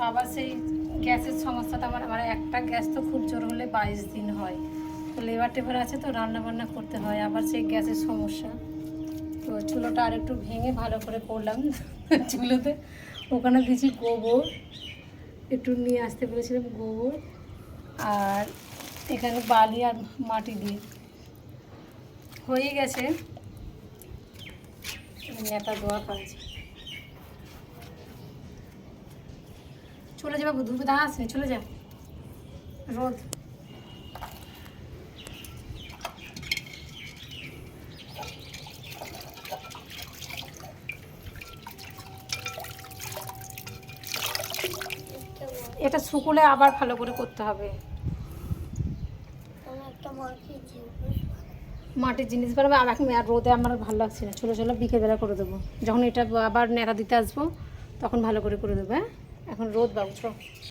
আবার সেই গ্যাসের সমস্যাটা আমার একটা গ্যাস তো খুব জোর হলে 22 দিন হয়। তো লেবার টেবার আছে, তো রান্না বান্না করতে হয়, আবার সেই গ্যাসের সমস্যা। তো চুলোটা আর একটু ভেঙে ভালো করে করলাম। চুলোতে ওখানে দিয়েছি গোবর, একটু নিয়ে আসতে বলেছিলাম গোবর, আর এখানে বালি আর মাটি দিয়ে হয়ে গেছে। নেতা দেওয়া কাজ চলে যাবে, ধুপে দেখা আসছে, চলে যা রোদ। এটা শুকলে আবার ভালো করে করতে হবে। মাটির জিনিস বানাবে আর এখন আর রোদে আমার ভালো লাগছে না। চলো চলো বিকেলবেলা করে দেবো, যখন এটা আবার নেড়া দিতে আসবো তখন ভালো করে দেবো। হ্যাঁ, এখন রোদ বাবু।